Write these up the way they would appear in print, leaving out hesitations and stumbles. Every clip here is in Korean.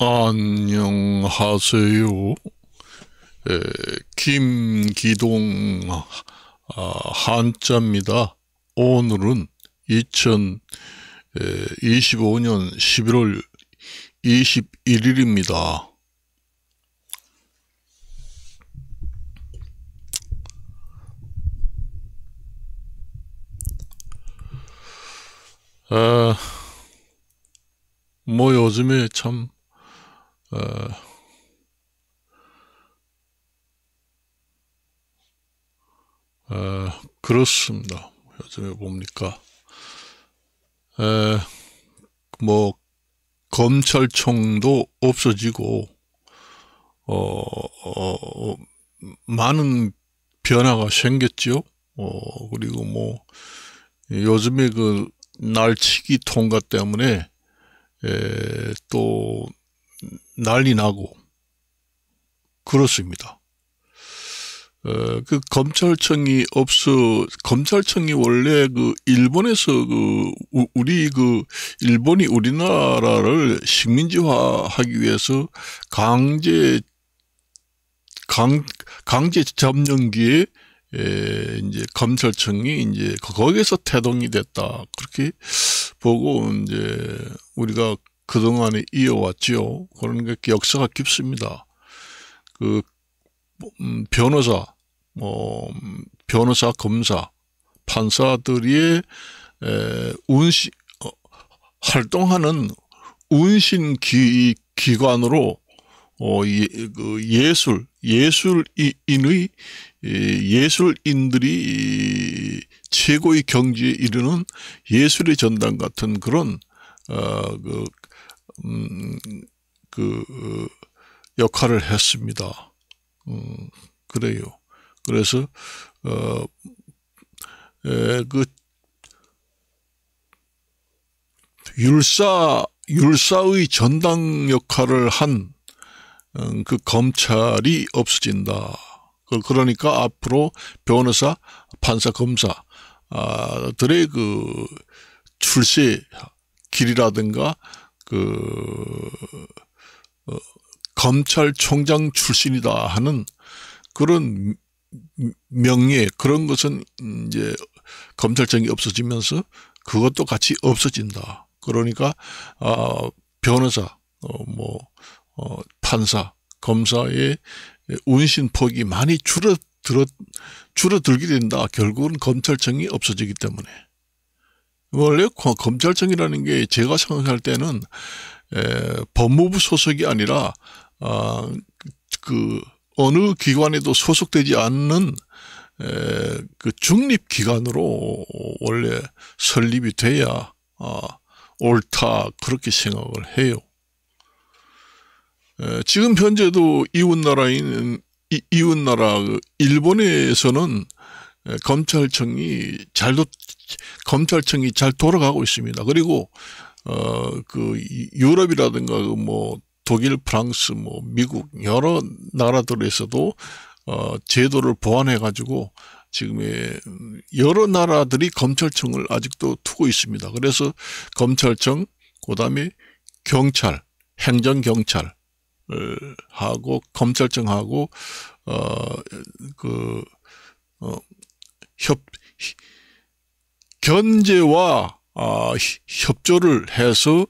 안녕하세요. 김기동 한자입니다. 오늘은 2025년 11월 21일입니다. 요즘에 참 그렇습니다. 요즘에 봅니까 검찰청도 없어지고 많은 변화가 생겼죠. 그리고 요즘에 그 날치기 통과 때문에 또 난리 나고 그렇습니다. 그 검찰청이 원래 일본에서 일본이 우리나라를 식민지화하기 위해서 강제 점령기에 이제 검찰청이 이제 거기에서 태동이 됐다. 그렇게 보고 이제 우리가 그동안에 이어왔죠. 그러니까 역사가 깊습니다. 변호사, 검사, 판사들이 활동하는 운신 기관으로 예술인들이 최고의 경지에 이르는 예술의 전당 같은 그런 역할을 했습니다. 그래요. 그래서 율사의 전당 역할을 한 그 검찰이 없어진다. 그러니까 앞으로 변호사, 판사, 검사들의 출세 길이라든가 검찰총장 출신이다 하는 그런 명예, 그런 것은 이제 검찰청이 없어지면서 그것도 같이 없어진다. 그러니까 변호사, 판사, 검사의 운신폭이 많이 줄어들게 된다. 결국은 검찰청이 없어지기 때문에. 원래 검찰청이라는 게 제가 생각할 때는 법무부 소속이 아니라 어느 기관에도 소속되지 않는 중립기관으로 원래 설립이 돼야 옳다, 그렇게 생각을 해요. 지금 현재도 이웃나라 일본에서는 검찰청이 잘 돌아가고 있습니다. 그리고 유럽이라든가 독일, 프랑스, 미국 여러 나라들에서도 제도를 보완해 가지고 지금의 여러 나라들이 검찰청을 아직도 두고 있습니다. 그래서 검찰청, 그다음에 경찰, 행정경찰 하고 검찰청하고 견제와 협조를 해서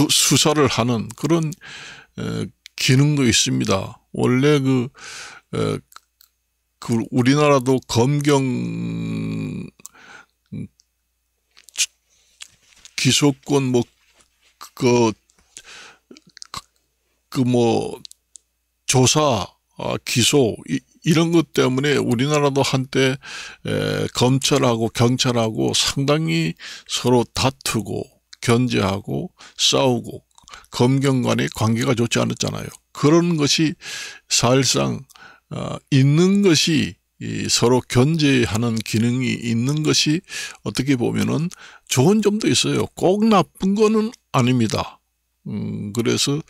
수사를 하는 그런 기능도 있습니다. 원래 우리나라도 검경 기소권 조사 기소 이런 것 때문에 우리나라도 한때 검찰하고 경찰하고 상당히 서로 다투고 견제하고 싸우고 검경 간의 관계가 좋지 않았잖아요. 그런 것이 사실상 있는 것이 서로 견제하는 기능이 있는 것이 어떻게 보면은 좋은 점도 있어요. 꼭 나쁜 거는 아닙니다. 그래서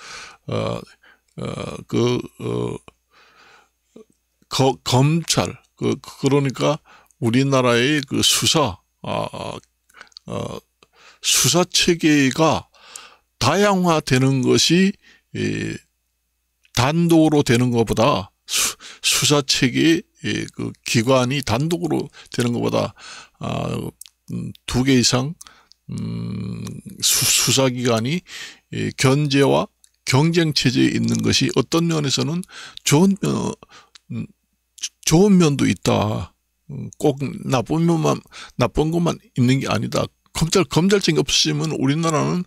검찰 그러니까 우리나라의 수사 수사 체계가 다양화되는 것이 단독으로 되는 것보다 수사 체계의 그 기관이 단독으로 되는 것보다 2개 이상 수사기관이 견제와 경쟁 체제에 있는 것이 어떤 면에서는 좋은 면도 있다. 꼭 나쁜 것만 있는 게 아니다. 검찰청이 없으면 우리나라는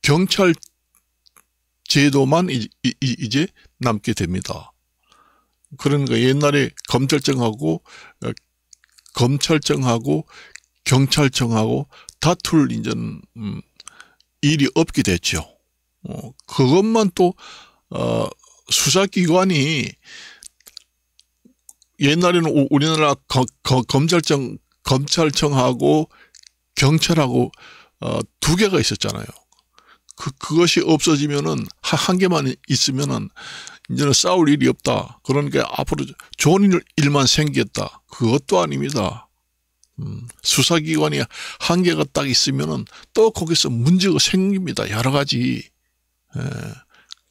경찰 제도만 이제 남게 됩니다. 그러니까 옛날에 검찰청하고 경찰청하고 다툴 이제는 일이 없게 됐죠. 그것만 또 수사기관이 옛날에는 우리나라 검찰청하고 경찰하고 2개가 있었잖아요. 그것이 없어지면은 한 개만 있으면은 이제는 싸울 일이 없다. 그러니까 앞으로 좋은 일만 생겼다. 그것도 아닙니다. 수사기관이 한 개가 딱 있으면은 또 거기서 문제가 생깁니다. 여러 가지.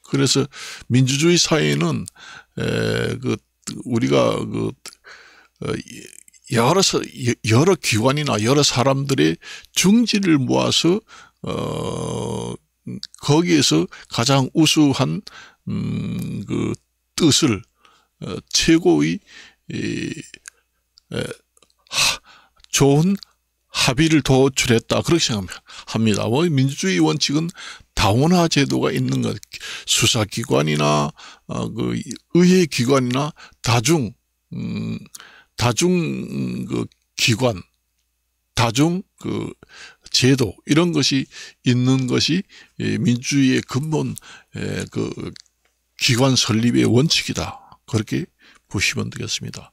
그래서 민주주의 사회는 우리가 여러 기관이나 여러 사람들의 중지를 모아서 거기에서 가장 우수한 그 뜻을 최고의 좋은 합의를 도출했다. 그렇게 생각합니다. 민주주의 원칙은 다원화 제도가 있는 것, 수사기관이나 그 의회기관이나 다중 그 기관, 다중 그 제도 이런 것이 있는 것이 민주주의의 근본 그 기관 설립의 원칙이다. 그렇게 보시면 되겠습니다.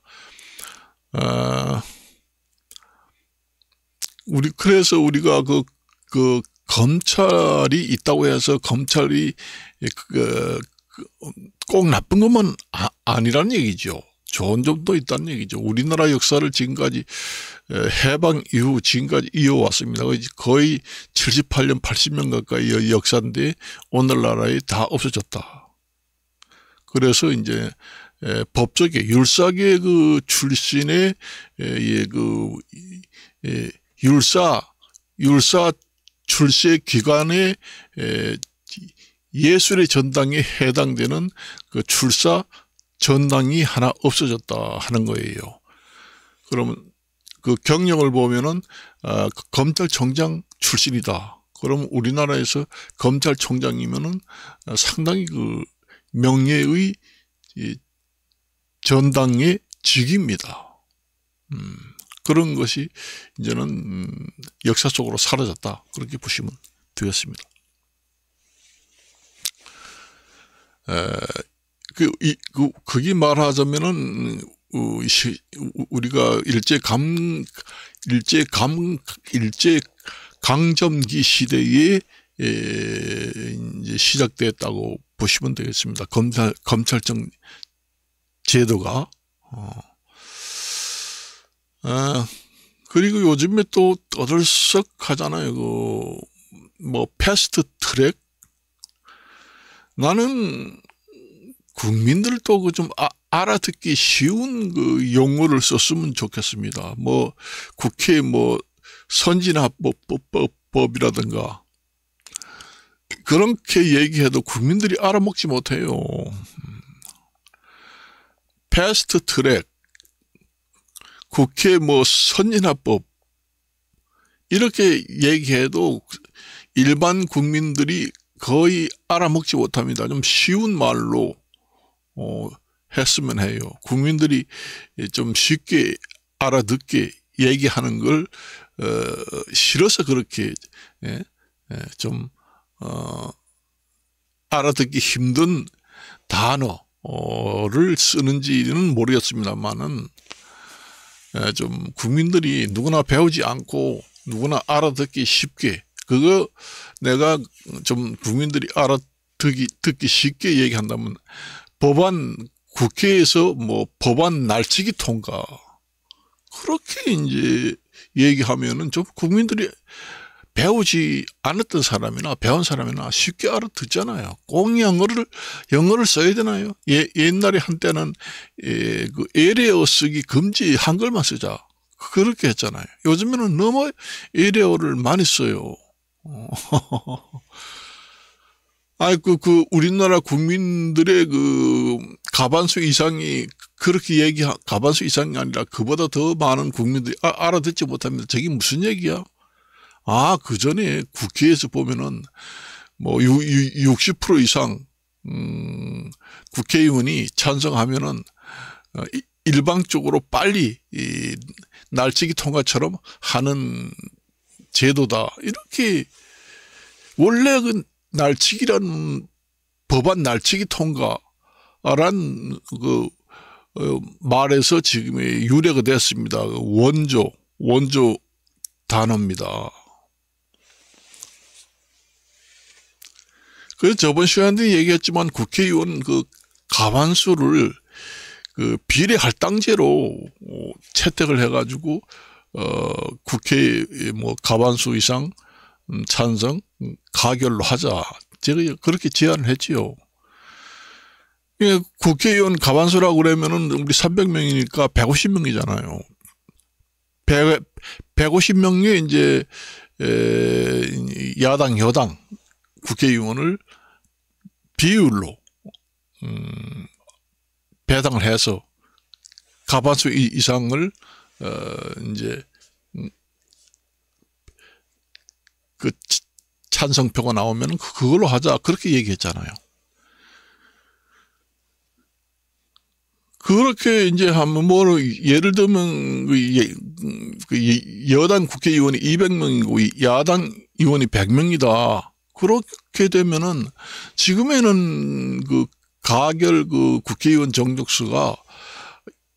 그래서 우리가 그 검찰이 있다고 해서 검찰이 꼭 나쁜 것만 아니라는 얘기죠. 좋은 점도 있다는 얘기죠. 우리나라 역사를 지금까지 해방 이후 지금까지 이어왔습니다. 거의 78년, 80년 가까이 역사인데 오늘날에 다 없어졌다. 그래서 이제 법조계, 율사계 그 출신의 율사 출세 기관의 예술의 전당에 해당되는 그 출사 전당이 하나 없어졌다 하는 거예요. 그러면 그 경력을 보면은 검찰총장 출신이다. 그러면 우리나라에서 검찰총장이면은 상당히 그 명예의 전당의 직입니다. 그런 것이 이제는 역사 속으로 사라졌다. 그렇게 보시면 되겠습니다. 그게 말하자면은 우리가 일제강점기 시대에 이제 시작됐다고 보시면 되겠습니다. 검찰청 제도가. 그리고 요즘에 또 떠들썩 하잖아요. 뭐 패스트 트랙. 나는 국민들도 좀 알아듣기 쉬운 그 용어를 썼으면 좋겠습니다. 뭐 국회 뭐 선진화법이라든가 그렇게 얘기해도 국민들이 알아먹지 못해요. 패스트 트랙, 국회 뭐 선진화법 이렇게 얘기해도 일반 국민들이 거의 알아먹지 못합니다. 좀 쉬운 말로 했으면 해요. 국민들이 좀 쉽게 알아듣게 얘기하는 걸 싫어서 그렇게 좀 알아듣기 힘든 단어를 쓰는지는 모르겠습니다만은 좀 국민들이 누구나 배우지 않고 누구나 알아듣기 쉽게 그거 내가 좀 국민들이 알아듣기 쉽게 얘기한다면 국회에서 뭐 법안 날치기 통과 그렇게 이제 얘기하면은 좀 국민들이 배우지 않았던 사람이나 배운 사람이나 쉽게 알아듣잖아요. 꼭 영어를 써야 되나요? 옛날에 한때는 그 에레어 쓰기 금지 한글만 쓰자. 그렇게 했잖아요. 요즘에는 너무 에레어를 많이 써요. 우리나라 국민들의 가반수 이상이 가반수 이상이 아니라 그보다 더 많은 국민들이 알아듣지 못합니다. 저게 무슨 얘기야? 그 전에 국회에서 보면은, 60% 이상, 국회의원이 찬성하면은, 일방적으로 빨리, 날치기 통과처럼 하는 제도다. 이렇게, 원래 법안 날치기 통과란, 말에서 지금 유래가 됐습니다. 원조 단어입니다. 그래서 저번 시간에 얘기했지만 국회의원 가반수를 비례 할당제로 채택을 해가지고 국회 가반수 이상 찬성 가결로 하자. 제가 그렇게 제안을 했지요. 국회의원 가반수라고 그러면은 우리 300명이니까 150명이잖아요. 150명의 이제 야당 여당 국회의원을 비율로 배당을 해서 가반수 이상을 이제 찬성표가 나오면 그걸로 하자 그렇게 얘기했잖아요. 그렇게 이제 하면 예를 들면 여당 국회의원이 200명이고 야당 의원이 100명이다. 그렇게 되면은 지금에는 가결 국회의원 정족수가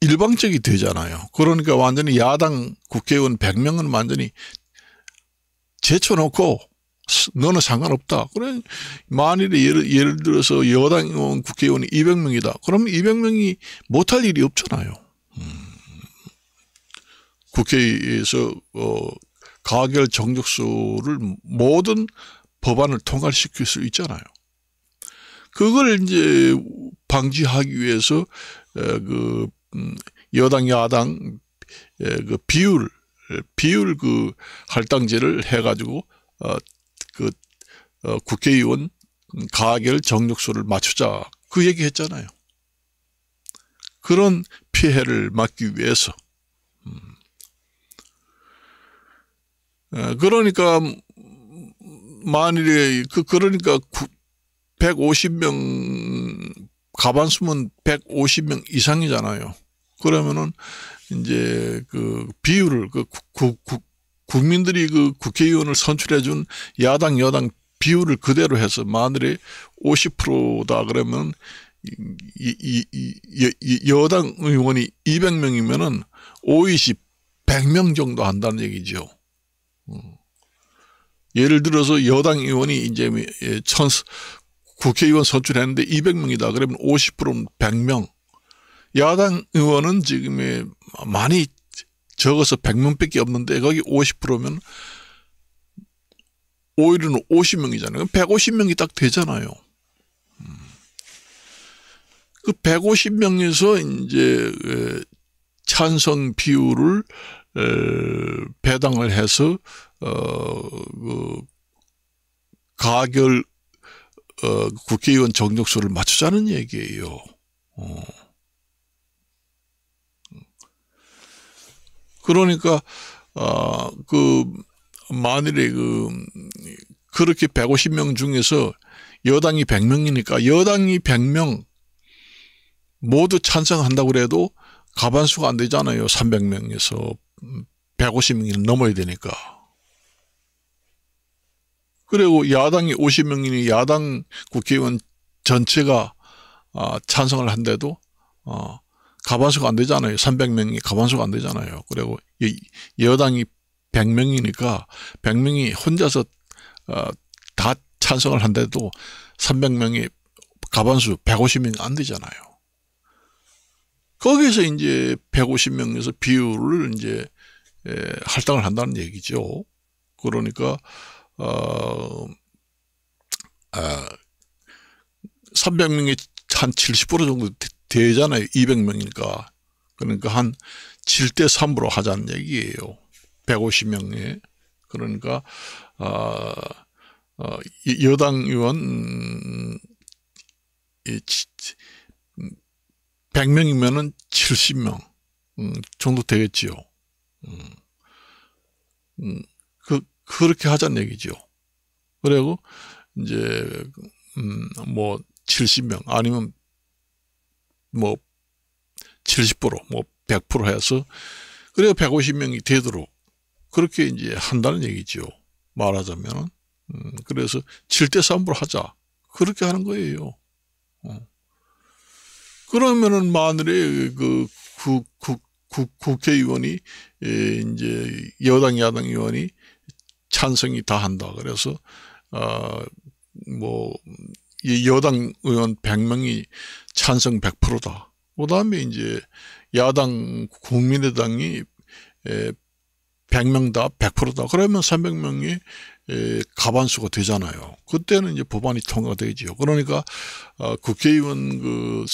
일방적이 되잖아요. 그러니까 완전히 야당 국회의원 100명은 완전히 제쳐놓고 너는 상관없다. 그래 만일에 예를 들어서 여당 의원 국회의원이 200명이다. 그러면 200명이 못할 일이 없잖아요. 국회에서 가결 정족수를 모든 법안을 통과시킬 수 있잖아요. 그걸 이제 방지하기 위해서 여당 야당 비율 할당제를 해가지고 국회의원 가결 정족수를 맞추자 그 얘기 했잖아요. 그런 피해를 막기 위해서. 그러니까 만일에 그러니까 150명 가반수면 150명 이상이잖아요. 그러면은 이제 비율을 국민들이 국회의원을 선출해준 야당 여당 비율을 그대로 해서 만일에 50%다 그러면 여당 의원이 200명이면은 520 100명 정도 한다는 얘기죠. 예를 들어서 여당 의원이 이제 국회의원 선출했는데 200명이다 그러면 50%는 100명. 야당 의원은 지금 많이 적어서 100명밖에 없는데 거기 50%면 오히려는 50명이잖아요. 150명이 딱 되잖아요. 그 150명에서 이제 찬성 비율을 배당을 해서 가결 국회의원 정족수를 맞추자는 얘기예요. 그러니까 만일에 그렇게 150명 중에서 여당이 100명이니까 여당이 100명 모두 찬성한다고 그래도 가반수가 안 되잖아요. 300명에서 150명이 넘어야 되니까. 그리고 야당이 50명이니 야당 국회의원 전체가 찬성을 한데도 가반수가 안 되잖아요. 300명이 가반수가 안 되잖아요. 그리고 여당이 100명이니까 100명이 혼자서 다 찬성을 한데도 300명이 가반수 150명이 안 되잖아요. 거기서 이제 150명에서 비율을 이제 할당을 한다는 얘기죠. 그러니까 300명이 한 70% 정도 되잖아요. 200명이니까. 그러니까 한 7대 3으로 하자는 얘기예요. 150명에. 그러니까 여당 의원 100명이면은 70명 정도 되겠지요. 그렇게 하자는 얘기죠. 그리고 이제 뭐 70명 아니면 뭐 70% 뭐 100% 해서 그래야 150명이 되도록 그렇게 이제 한다는 얘기죠. 말하자면 그래서 7대 3으로 하자 그렇게 하는 거예요. 그러면은 만일에 국회의원이 이제 여당 야당 의원이 찬성이 다 한다. 그래서 뭐 여당 의원 100명이 찬성 100%다. 그다음에 이제 야당 국민의당이 100명 다 100%다. 그러면 300명이 과반수가 되잖아요. 그때는 이제 법안이 통과되죠. 그러니까 국회의원 그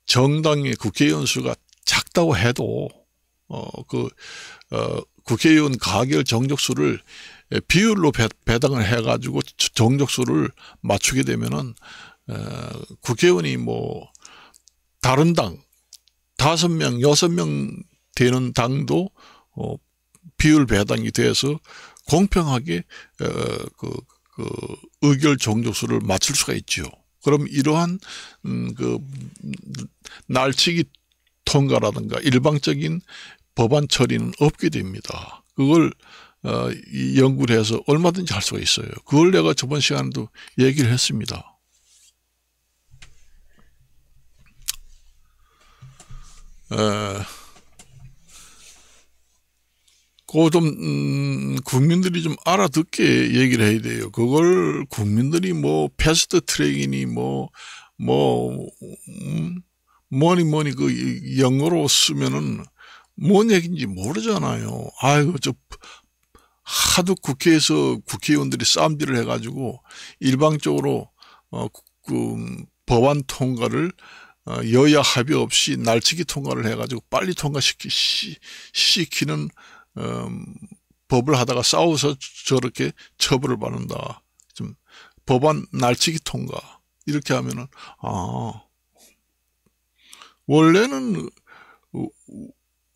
정당의 국회의원 수가 작다고 해도 국회의원 가결 정족수를 비율로 배당을 해가지고 정족수를 맞추게 되면은 국회의원이 뭐 다른 당 5명, 6명 되는 당도 비율 배당이 돼서 공평하게 의결 정족수를 맞출 수가 있죠. 그럼 이러한 날치기 통과라든가 일방적인 법안 처리는 없게 됩니다. 그걸 연구를 해서 얼마든지 할 수가 있어요. 그걸 내가 저번 시간에도 얘기를 했습니다. 그거 좀 국민들이 좀 알아듣게 얘기를 해야 돼요. 그걸 국민들이 뭐 패스트 트랙이니 뭐니 그 영어로 쓰면은 뭔 얘기인지 모르잖아요. 아이고 하도 국회에서 국회의원들이 쌈질을 해가지고 일방적으로 법안 통과를 여야 합의 없이 날치기 통과를 해가지고 빨리 통과시키는 법을 하다가 싸워서 저렇게 처벌을 받는다. 좀 법안 날치기 통과 이렇게 하면은 원래는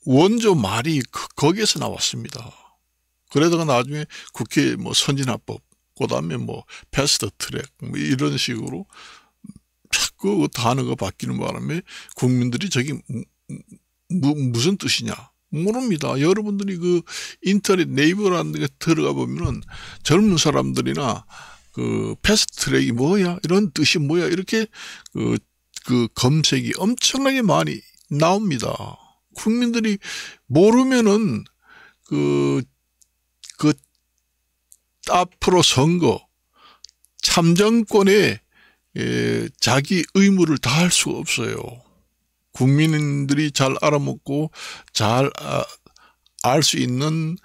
원조 말이 거기에서 나왔습니다. 그러다가 나중에 국회 뭐 선진화법, 그다음에 뭐 패스트 트랙 뭐 이런 식으로 자꾸 단어가 바뀌는 바람에 국민들이 저게 무슨 뜻이냐 모릅니다. 여러분들이 그 인터넷 네이버라는 데 들어가 보면은 젊은 사람들이나 그 패스트 트랙이 뭐야 이런 뜻이 뭐야 이렇게 그 검색이 엄청나게 많이 나옵니다. 국민들이 모르면은 앞으로 선거 참정권에 자기 의무를 다할 수가 없어요. 국민들이 잘 알아먹고 잘 알 수 있는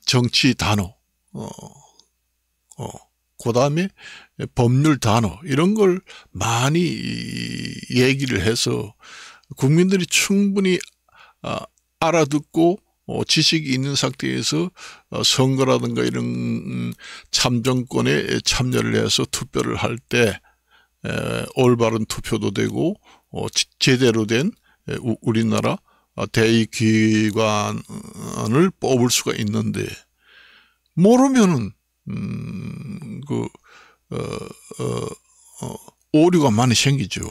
정치 단어, 그 다음에 법률 단어 이런 걸 많이 얘기를 해서 국민들이 충분히 알아듣고 지식이 있는 상태에서 선거라든가 이런 참정권에 참여를 해서 투표를 할 때 올바른 투표도 되고 제대로 된 우리나라 대의기관을 뽑을 수가 있는데 모르면은 오류가 많이 생기죠.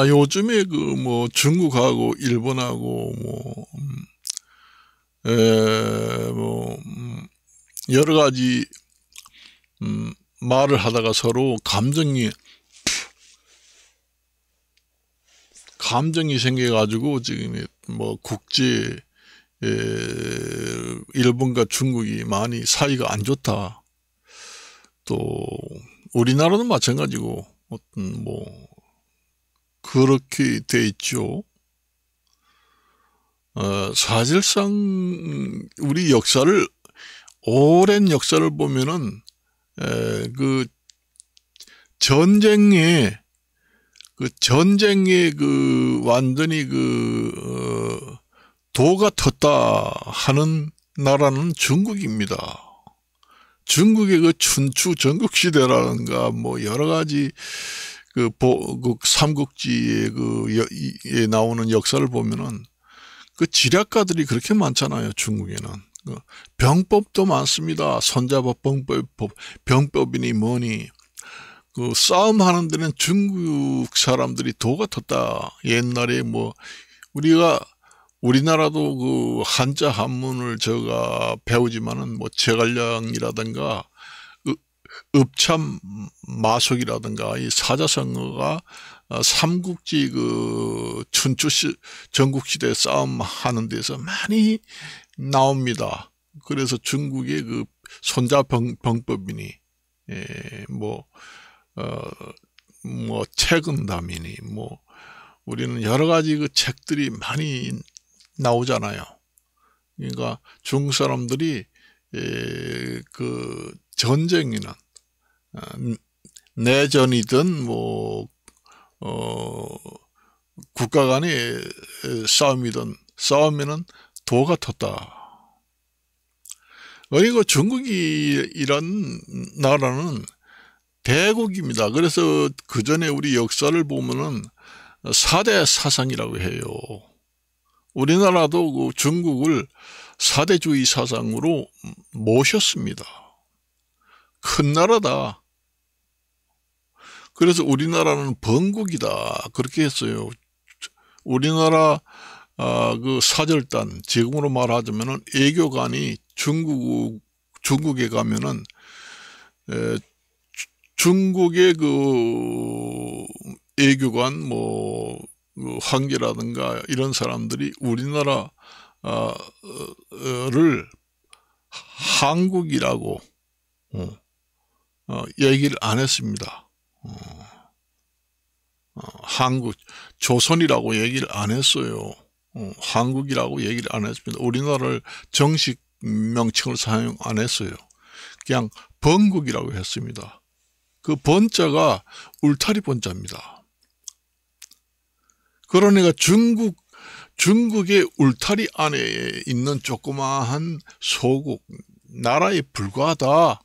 요즘에 뭐 중국하고 일본하고 여러 가지 말을 하다가 서로 감정이 생겨가지고 지금 뭐 국제 일본과 중국이 많이 사이가 안 좋다. 또 우리나라도 마찬가지고 어떤 그렇게 돼 있죠. 사실상 우리 역사를, 오랜 역사를 보면은 그 전쟁에 완전히 도가 텄다 하는 나라는 중국입니다. 중국의 그 춘추 전국시대라든가 여러 가지 그 삼국지에 에 나오는 역사를 보면은 그 지략가들이 그렇게 많잖아요. 중국에는 병법도 많습니다. 손잡아 병법이니 뭐니 그 싸움하는 데는 중국 사람들이 도가 텄다. 옛날에 우리나라도 그 한자 한문을 제가 배우지만은 제갈량이라든가 읍참 마속이라든가 이 사자성어가 삼국지 그 춘추 전국시대 싸움 하는 데서 많이 나옵니다. 그래서 중국의 그 손자병법이니 책은담이니 우리는 여러 가지 그 책들이 많이 나오잖아요. 그러니까 중국 사람들이 그 전쟁이나 내전이든 국가 간의 싸우면은 도가 텄다. 그리고 중국이란 나라는 대국입니다. 그래서 그 전에 우리 역사를 보면은 4대 사상이라고 해요. 우리나라도 그 중국을 4대주의 사상으로 모셨습니다. 큰 나라다. 그래서 우리나라는 번국이다. 그렇게 했어요. 우리나라 그 사절단, 지금으로 말하자면은 애교관이 중국에 가면은 중국의 그 애교관 황제라든가 이런 사람들이 우리나라를 한국이라고 얘기를 안 했습니다. 한국, 조선이라고 얘기를 안 했어요. 한국이라고 얘기를 안 했습니다. 우리나라를 정식 명칭을 사용 안 했어요. 그냥 번국이라고 했습니다. 그 번자가 울타리 번자입니다. 그러니까 중국의 울타리 안에 있는 조그마한 소국, 나라에 불과하다.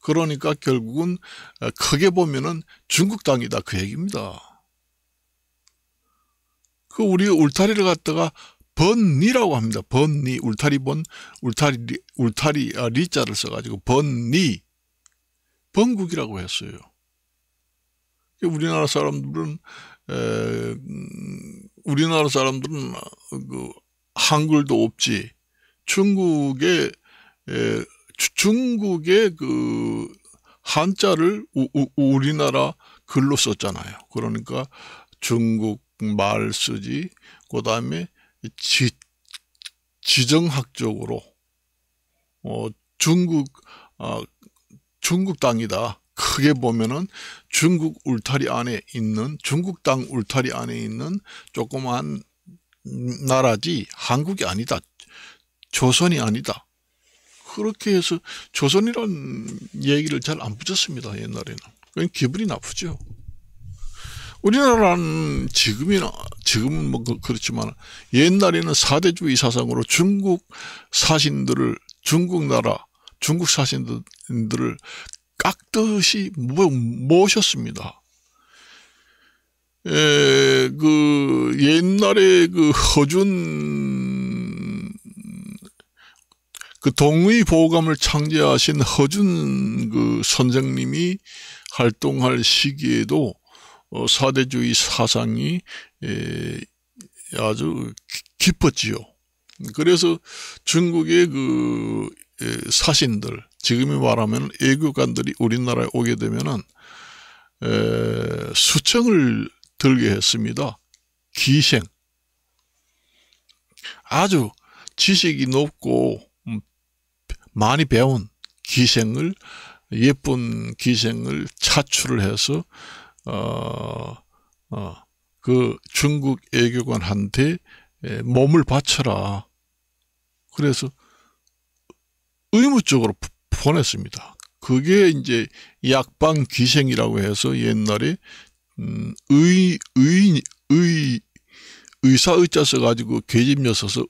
그러니까 결국은 크게 보면은 중국 땅이다. 그 얘기입니다. 그 우리가 울타리를 갖다가 번리라고 합니다. 번리, 울타리 리자를 써가지고 번리, 번국이라고 했어요. 우리나라 사람들은 그 한글도 없지. 중국의 그 한자를 우리나라 글로 썼잖아요. 그러니까 중국 말 쓰지. 그 다음에 지정학적으로 중국 땅이다. 크게 보면은 중국 땅 울타리 안에 있는 조그만 나라지 한국이 아니다. 조선이 아니다. 그렇게 해서 조선이라는 얘기를 잘 안 붙였습니다. 옛날에는. 그건 기분이 나쁘죠. 우리나라는 지금은 그렇지만 옛날에는 4대주의 사상으로 중국 사신들을 깍듯이 모셨습니다. 그 옛날에 그 허준 그 동의보감을 창제하신 허준 그 선생님이 활동할 시기에도 4대주의 사상이 아주 깊었지요. 그래서 중국의 그 사신들, 지금에 말하면 애교관들이 우리나라에 오게 되면은 수청을 들게 했습니다. 기생. 아주 지식이 높고 많이 배운 기생을 예쁜 기생을 차출을 해서 그 중국 애교관한테 몸을 바쳐라. 그래서 의무적으로 보냈습니다. 그게 이제 약방 기생이라고 해서 옛날에 의사 의자 써가지고 계집녀 써서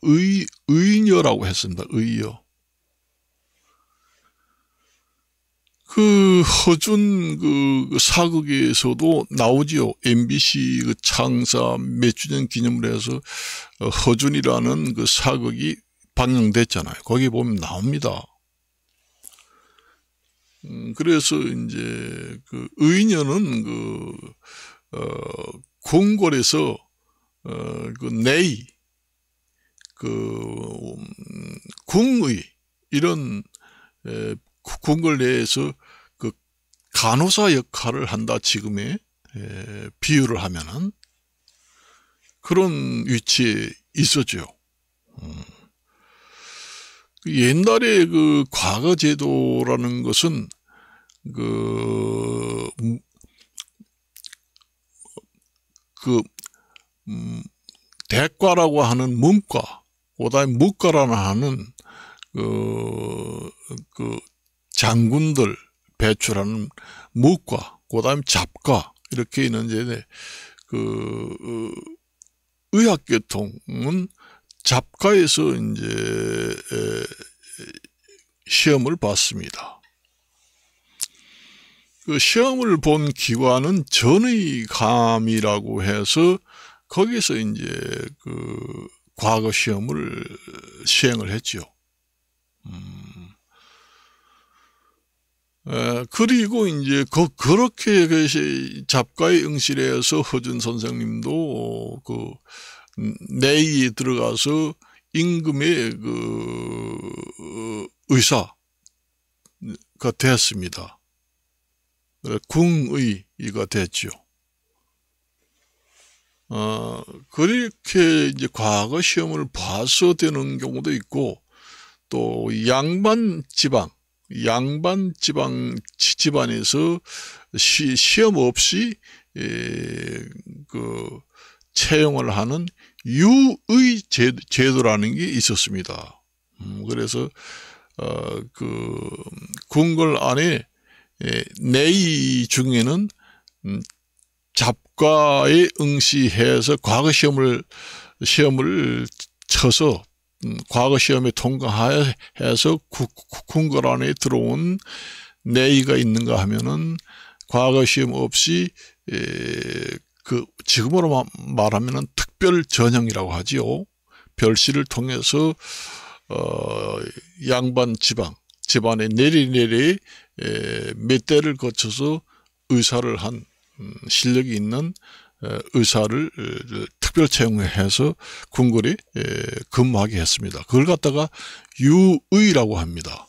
의녀라고 했습니다. 의녀. 그 허준 그 사극에서도 나오지요. MBC 그 창사 몇 주년 기념으로 해서 허준이라는 그 사극이 방영됐잖아요. 거기 보면 나옵니다. 그래서 이제 그 의녀는 그 궁궐에서 그 내의 그 궁의 이런 궁궐 내에서 그 간호사 역할을 한다. 지금의 비유를 하면은 그런 위치에 있었죠. 옛날에 그 과거 제도라는 것은 대과라고 하는 문과, 그다음에 무과라고 하는 그 장군들 배출하는 무과, 그다음에 잡과 이렇게 있는데 그 의학계통은 잡과에서 이제 시험을 봤습니다. 그 시험을 본 기관은 전의감이라고 해서 거기서 이제 그 과거 시험을 시행을 했죠. 그리고 이제 그렇게 잡과에 응시해서 허준 선생님도 그 내의에 들어가서 임금의 그 의사가 됐습니다. 궁의가 됐죠. 그렇게 이제 과거 시험을 봐서 되는 경우도 있고, 또 양반 집안에서 시험 없이 그 채용을 하는 유의 제도라는 게 있었습니다. 그래서 그 궁궐 안에 내의 중에는 잡과에 응시해서 과거 시험을 쳐서 과거 시험에 통과해서 궁궐 안에 들어온 내의가 있는가 하면은 과거 시험 없이 그 지금으로 말하면은 특별 전형이라고 하지요. 별시를 통해서 양반 집안에 내리 몇 대를 거쳐서 의사를 한 실력이 있는 의사를 특별 채용해서 궁궐에 근무하게 했습니다. 그걸 갖다가 유의라고 합니다.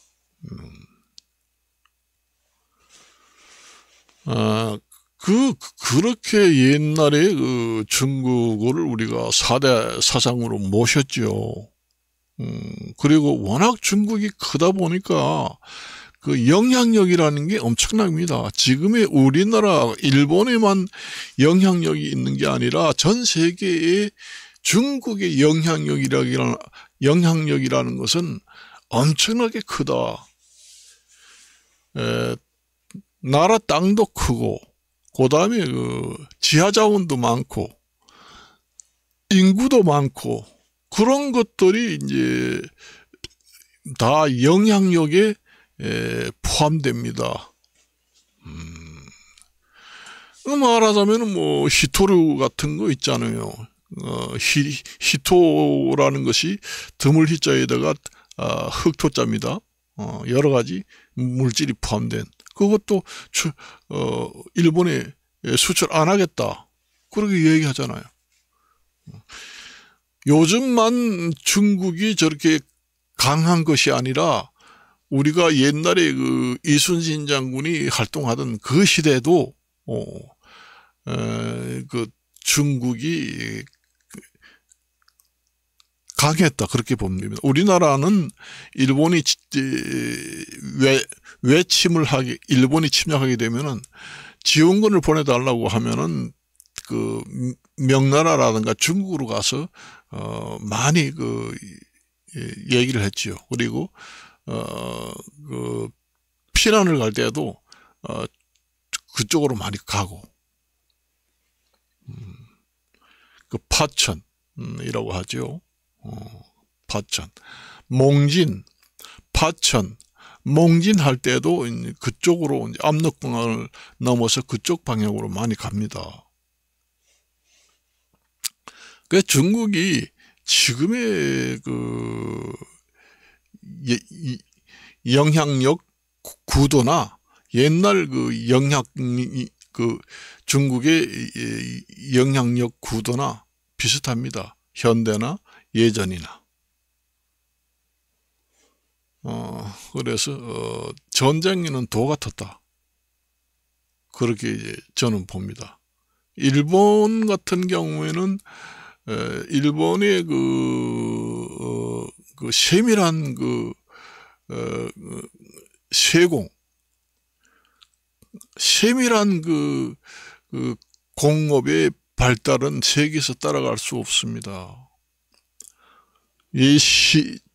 그렇게 옛날에 그 중국어를 우리가 4대 사상으로 모셨죠. 그리고 워낙 중국이 크다 보니까 그 영향력이라는 게 엄청납니다. 지금의 우리나라, 일본에만 영향력이 있는 게 아니라 전 세계에 중국의 영향력이라는 것은 엄청나게 크다. 나라 땅도 크고, 그 다음에 그 지하자원도 많고, 인구도 많고, 그런 것들이 이제 다 영향력에 포함됩니다. 말하자면 뭐 히토류 같은 거 있잖아요. 히토라는 것이 드물 히자에다가 흑토자입니다. 여러 가지 물질이 포함된, 그것도 일본에 수출 안 하겠다, 그렇게 얘기하잖아요. 요즘만 중국이 저렇게 강한 것이 아니라 우리가 옛날에 그 이순신 장군이 활동하던 그 시대도 그 중국이 강했다 그렇게 봅니다. 우리나라는 일본이 일본이 침략하게 되면은 지원군을 보내달라고 하면은 그 명나라라든가 중국으로 가서 많이 얘기를 했지요. 그리고 그 피난을 갈 때도 그쪽으로 많이 가고 그 파천이라고 하죠. 파천, 몽진, 파천, 몽진 할 때도 그쪽으로 이제 압록강을 넘어서 그쪽 방향으로 많이 갑니다. 그 중국이 지금의 그 영향력 구도나 옛날 중국의 영향력 구도나 비슷합니다. 현대나 예전이나. 그래서 전쟁에는 도 같았다. 그렇게 이제 저는 봅니다. 일본 같은 경우에는 일본의 그 세밀한 세밀한 공업의 발달은 세계에서 따라갈 수 없습니다.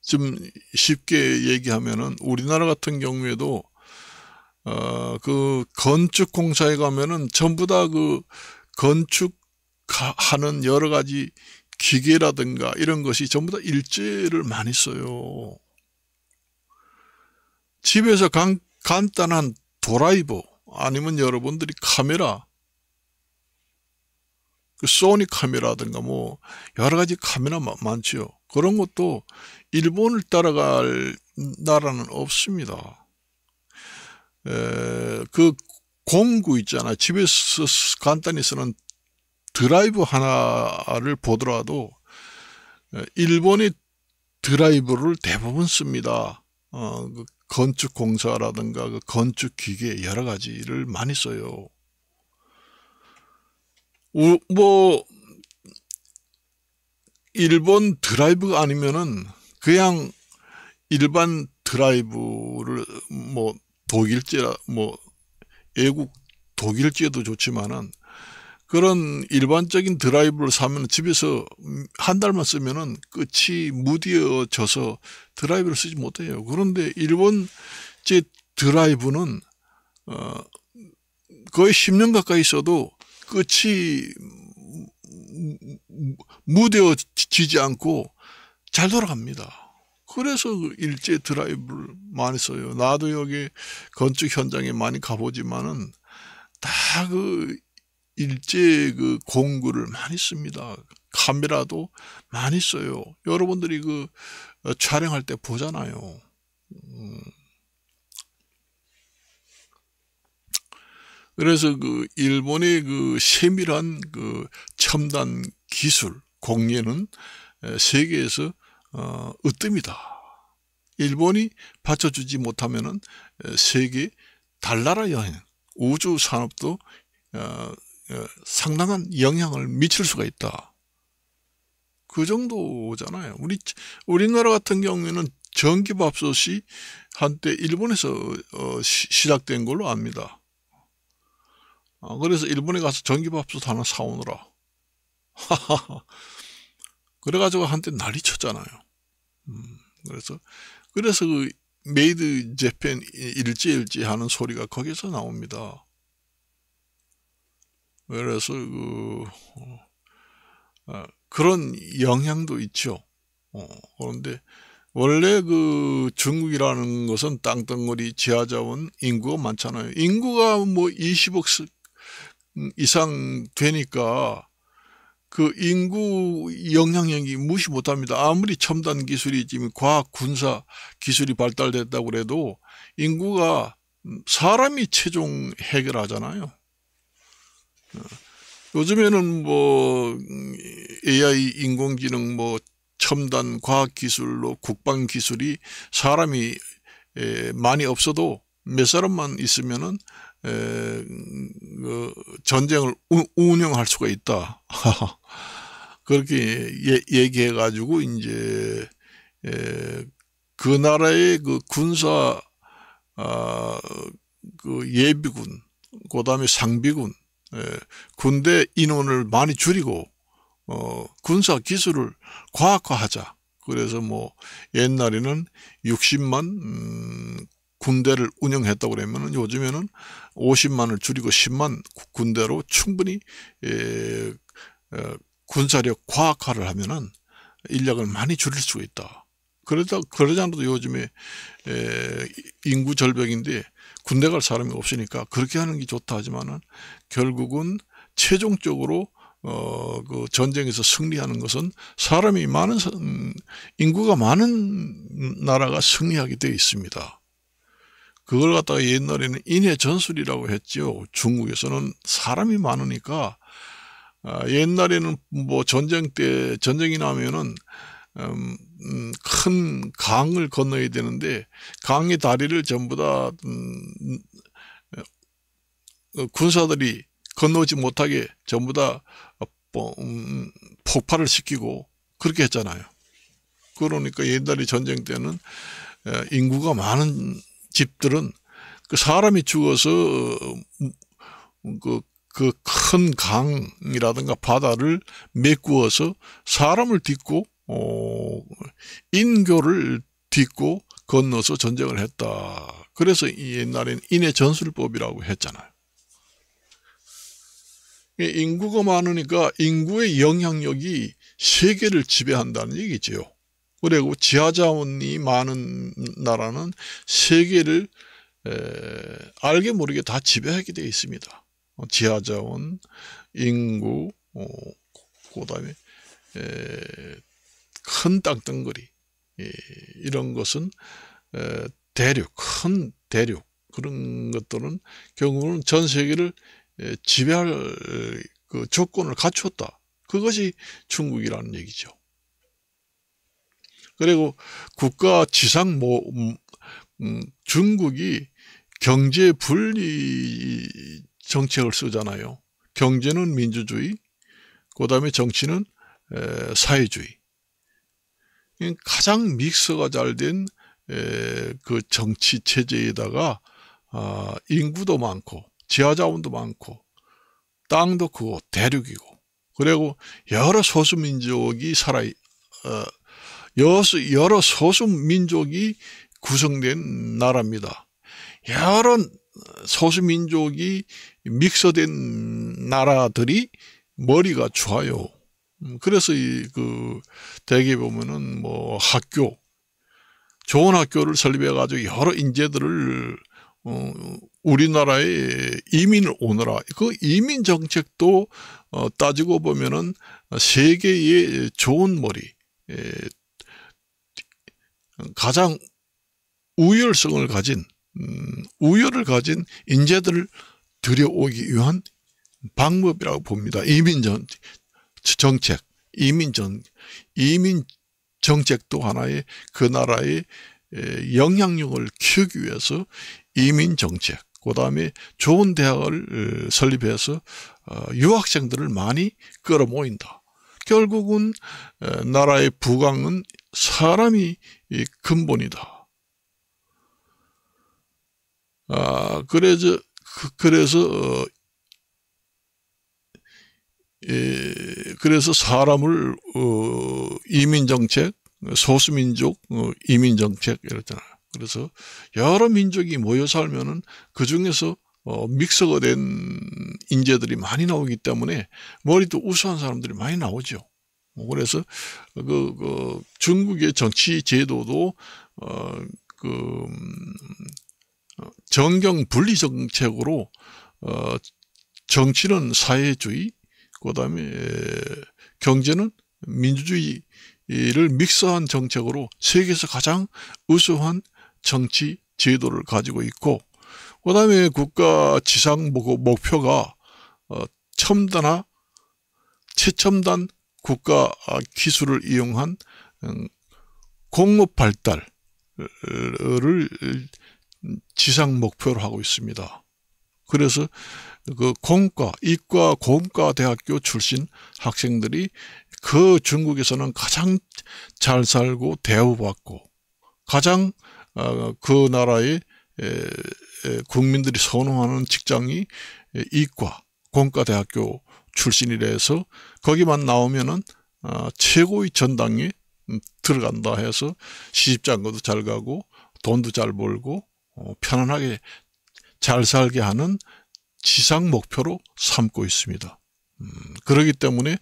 좀 쉽게 얘기하면은 우리나라 같은 경우에도 그 건축 공사에 가면은 전부 다 그 건축하는 여러 가지 기계라든가 이런 것이 전부 다 일제를 많이 써요. 집에서 간단한 드라이버 아니면 여러분들이 카메라, 그 소니 카메라든가 뭐 여러 가지 카메라 많죠. 그런 것도 일본을 따라갈 나라는 없습니다. 그 공구 있잖아. 집에서 간단히 쓰는 드라이브 하나를 보더라도 일본의 드라이브를 대부분 씁니다. 그 건축 공사라든가 그 건축 기계 여러 가지를 많이 써요. 뭐 일본 드라이브가 아니면은 그냥 일반 드라이브를 뭐 독일제 뭐 애국 독일제도 좋지만은 그런 일반적인 드라이브를 사면 집에서 한 달만 쓰면은 끝이 무뎌져서 드라이브를 쓰지 못해요. 그런데 일본제 드라이브는 거의 10년 가까이 써도 끝이 무뎌지지 않고 잘 돌아갑니다. 그래서 일제 드라이브를 많이 써요. 나도 여기 건축 현장에 많이 가보지만은 다 그 일제 그 공구를 많이 씁니다. 카메라도 많이 써요. 여러분들이 그 촬영할 때 보잖아요. 그래서 그 일본의 그 세밀한 그 첨단 기술 공예는 세계에서 으뜸이다. 일본이 받쳐주지 못하면은 세계 달나라 여행, 우주 산업도 상당한 영향을 미칠 수가 있다. 그 정도잖아요. 우리나라 같은 경우에는 전기밥솥이 한때 일본에서 시작된 걸로 압니다. 그래서 일본에 가서 전기밥솥 하나 사오느라 그래가지고 한때 난리 쳤잖아요. 그래서 그 메이드 재팬 일제 하는 소리가 거기서 나옵니다. 그래서 그런 영향도 있죠. 그런데 원래 그 중국이라는 것은 땅덩어리 지하자원 인구가 많잖아요. 인구가 뭐 20억 이상 되니까 그 인구 영향력이 무시 못합니다. 아무리 첨단 기술이 지금 과학 군사 기술이 발달됐다고 해도 인구가 사람이 최종 해결하잖아요. 요즘에는 뭐 AI 인공지능 뭐 첨단 과학 기술로 국방 기술이 사람이 많이 없어도 몇 사람만 있으면은 전쟁을 운영할 수가 있다. 그렇게 얘기해가지고 이제 그 나라의 그 군사 그 예비군, 그다음에 상비군, 군대 인원을 많이 줄이고 군사 기술을 과학화하자. 그래서 뭐 옛날에는 60만 군대를 운영했다고 그러면은 요즘에는 50만을 줄이고 10만 군대로 충분히 군사력 과학화를 하면은 인력을 많이 줄일 수가 있다. 그러지 않아도 요즘에 인구 절벽인데 군대 갈 사람이 없으니까 그렇게 하는 게 좋다 하지만은 결국은 최종적으로 그 전쟁에서 승리하는 것은 사람이 많은 인구가 많은 나라가 승리하게 되어 있습니다. 그걸 갖다가 옛날에는 인해 전술이라고 했죠. 중국에서는 사람이 많으니까 옛날에는 뭐 전쟁이 나면은 큰 강을 건너야 되는데 강의 다리를 전부 다 군사들이 건너지 못하게 전부 다 폭발을 시키고 그렇게 했잖아요. 그러니까 옛날에 전쟁 때는 인구가 많은 집들은 그 사람이 죽어서 그 큰 강이라든가 바다를 메꾸어서 사람을 딛고 인교를 딛고 건너서 전쟁을 했다. 그래서 옛날엔 인해 전술법이라고 했잖아요. 인구가 많으니까 인구의 영향력이 세계를 지배한다는 얘기죠. 그리고 지하자원이 많은 나라는 세계를 알게 모르게 다 지배하게 되어 있습니다. 지하자원, 인구, 그다음에 큰 땅덩어리, 이런 것은 대륙, 큰 대륙, 그런 것들은 결국은 전 세계를 지배할 그 조건을 갖추었다. 그것이 중국이라는 얘기죠. 그리고 국가 지상 중국이 경제 분리 정책을 쓰잖아요. 경제는 민주주의, 그 다음에 정치는 사회주의. 가장 믹스가 잘 된 그 정치 체제에다가 인구도 많고 지하자원도 많고 땅도 크고 대륙이고, 그리고 여러 소수민족이 여러 소수민족이 구성된 나라입니다. 여러 소수민족이 믹스된 나라들이 머리가 좋아요. 그래서 대개 보면은 뭐 좋은 학교를 설립해가지고 여러 인재들을 우리나라에 이민을 오너라. 그 이민 정책도 따지고 보면은 세계의 좋은 머리, 가장 우열을 가진 인재들을 들여오기 위한 방법이라고 봅니다. 이민 정책도 하나의 그 나라의 영향력을 키우기 위해서 이민 정책, 그 다음에 좋은 대학을 설립해서 유학생들을 많이 끌어모인다. 결국은 나라의 부강은 사람이 근본이다. 그래서 사람을 이민정책, 소수민족 이민정책 이랬잖아요. 그래서 여러 민족이 모여 살면은 그 중에서 믹서가 된 인재들이 많이 나오기 때문에 머리도 우수한 사람들이 많이 나오죠. 그래서 중국의 정치 제도도 정경 분리 정책으로 정치는 사회주의, 그다음에 경제는 민주주의를 믹스한 정책으로 세계에서 가장 우수한 정치 제도를 가지고 있고, 그다음에 국가 지상 목표가 최첨단 국가 기술을 이용한 공업 발달을 지상 목표로 하고 있습니다. 그래서 이과 공과 대학교 출신 학생들이 그 중국에서는 가장 잘 살고 대우받고 가장 그 나라의 국민들이 선호하는 직장이 이과 공과대학교 출신이라 해서 거기만 나오면은 최고의 전당에 들어간다 해서 시집장가도 잘 가고 돈도 잘 벌고 편안하게 잘 살게 하는 지상 목표로 삼고 있습니다. 그렇기 때문에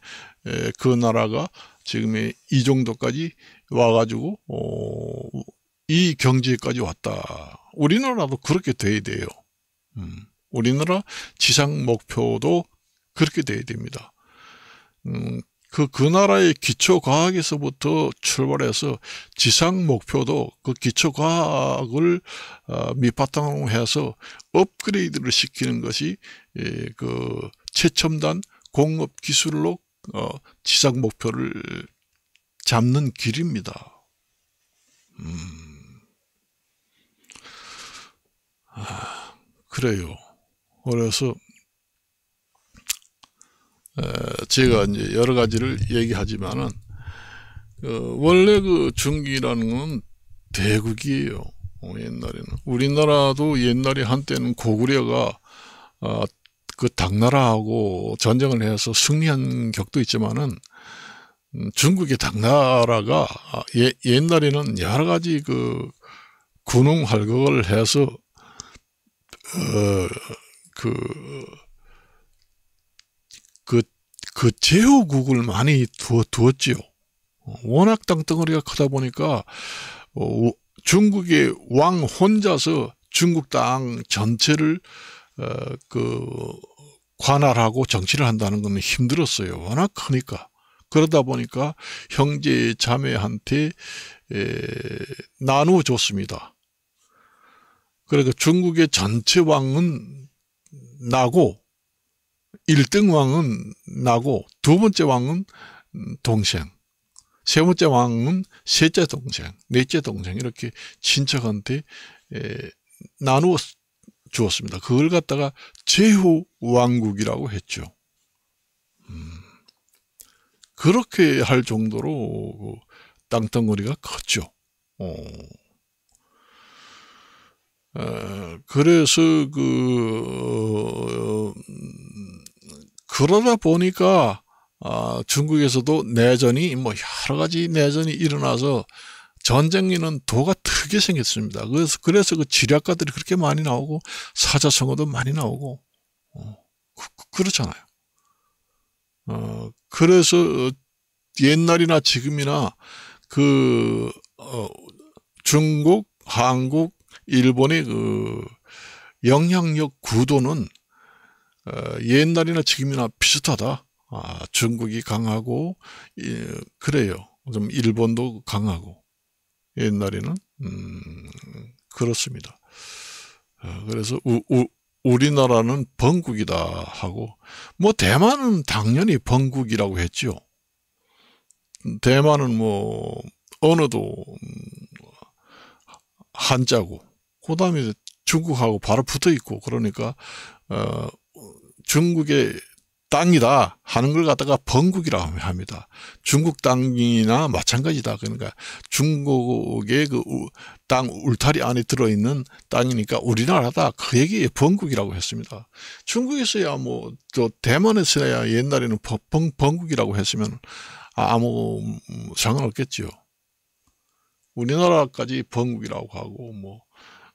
그 나라가 지금 이 정도까지 와가지고 이 경지까지 왔다. 우리나라도 그렇게 돼야 돼요. 우리나라 지상 목표도 그렇게 돼야 됩니다. 그 나라의 기초과학에서부터 출발해서 지상 목표도 그 기초과학을 밑바탕으로 해서 업그레이드를 시키는 것이 그 최첨단 공업 기술로 지상 목표를 잡는 길입니다. 그래요. 그래서 제가 이제 여러 가지를 얘기하지만은 원래 그 중국이라는 건 대국이에요. 옛날에는 우리나라도 옛날에 한때는 고구려가 그 당나라하고 전쟁을 해서 승리한 격도 있지만은 중국의 당나라가 옛날에는 여러 가지 그 군웅 활극을 해서 그 제후국을 많이 두었지요. 워낙 땅덩어리가 크다 보니까 중국의 왕 혼자서 중국 땅 전체를 관할하고 정치를 한다는 건 힘들었어요. 워낙 크니까. 그러다 보니까 형제 자매한테 나누어 줬습니다. 그러니까 중국의 전체 왕은 나고 1등 왕은 나고 두 번째 왕은 동생, 세 번째 왕은 셋째 동생, 넷째 동생 이렇게 친척한테 나누어 주었습니다. 그걸 갖다가 제후왕국이라고 했죠. 그렇게 할 정도로 땅덩어리가 컸죠. 그래서 그러다 보니까 중국에서도 내전이 뭐 여러 가지 내전이 일어나서 전쟁에는 도가 크게 생겼습니다. 그래서 그 지략가들이 그렇게 많이 나오고 사자성어도 많이 나오고 그렇잖아요. 그래서 옛날이나 지금이나 중국, 한국, 일본의 그 영향력 구도는 옛날이나 지금이나 비슷하다. 중국이 강하고 그래요. 좀 일본도 강하고 옛날에는 그렇습니다. 그래서 우리나라는 번국이다 하고 뭐 대만은 당연히 번국이라고 했죠. 대만은 뭐 언어도 한자고 그 다음에 중국하고 바로 붙어 있고 그러니까 중국의 땅이다 하는 걸 갖다가 번국이라고 합니다. 중국 땅이나 마찬가지다. 그러니까 중국의 그 땅 울타리 안에 들어있는 땅이니까 우리나라다. 그 얘기에 번국이라고 했습니다. 중국에서야 뭐 또 대만에서야 옛날에는 번국이라고 했으면 아무 상관없겠죠. 우리나라까지 번국이라고 하고 뭐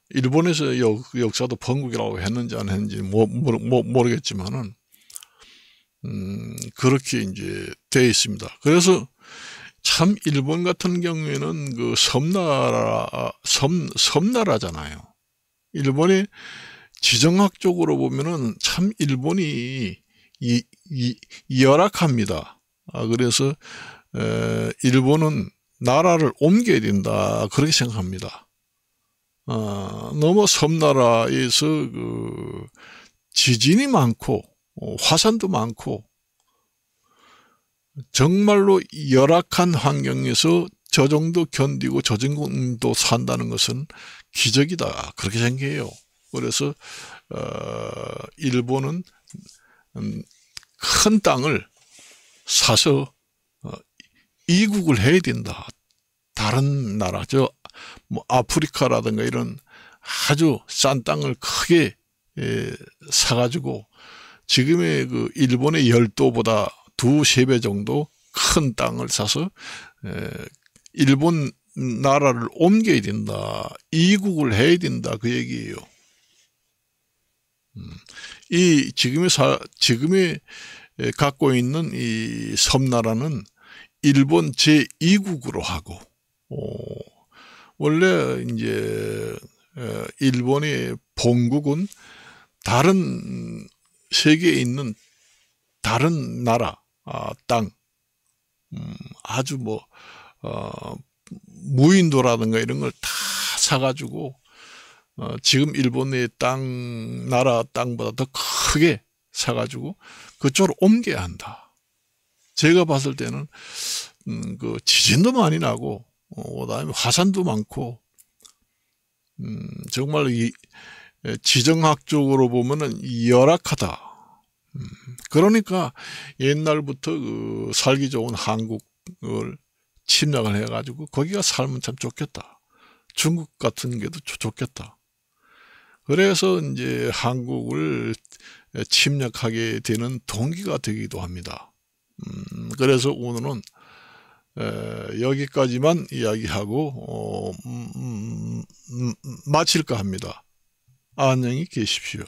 일본에서 역사도 번국이라고 했는지 안 했는지 모르겠지만은 그렇게 이제 되어 있습니다. 그래서 참 일본 같은 경우에는 그 섬나라잖아요. 일본의 지정학적으로 보면은 참 일본이 열악합니다. 그래서 일본은 나라를 옮겨야 된다 그렇게 생각합니다. 너무 섬나라에서 지진이 많고 화산도 많고 정말로 열악한 환경에서 저 정도 견디고 저 정도 산다는 것은 기적이다 그렇게 생각해요. 그래서 일본은 큰 땅을 사서 이국을 해야 된다. 다른 나라, 뭐 아프리카라든가 이런 아주 싼 땅을 크게 사가지고 지금의 그 일본의 열도보다 2~3배 정도 큰 땅을 사서 일본 나라를 옮겨야 된다. 이국을 해야 된다. 그 얘기예요. 이 지금의 갖고 있는 이 섬나라는 일본 제2국으로 하고, 원래 이제 일본의 본국은 다른 세계에 있는 다른 나라 땅, 아주 뭐 무인도라든가 이런 걸 다 사가지고 지금 일본의 나라 땅보다 더 크게 사가지고 그쪽으로 옮겨야 한다. 제가 봤을 때는 그 지진도 많이 나고 그다음에 화산도 많고 정말 이 지정학적으로 보면은 열악하다. 그러니까 옛날부터 그 살기 좋은 한국을 침략을 해가지고 거기가 살면 참 좋겠다. 중국 같은 게도 좋겠다. 그래서 이제 한국을 침략하게 되는 동기가 되기도 합니다. 그래서 오늘은 여기까지만 이야기하고 마칠까 합니다. 안녕히 계십시오.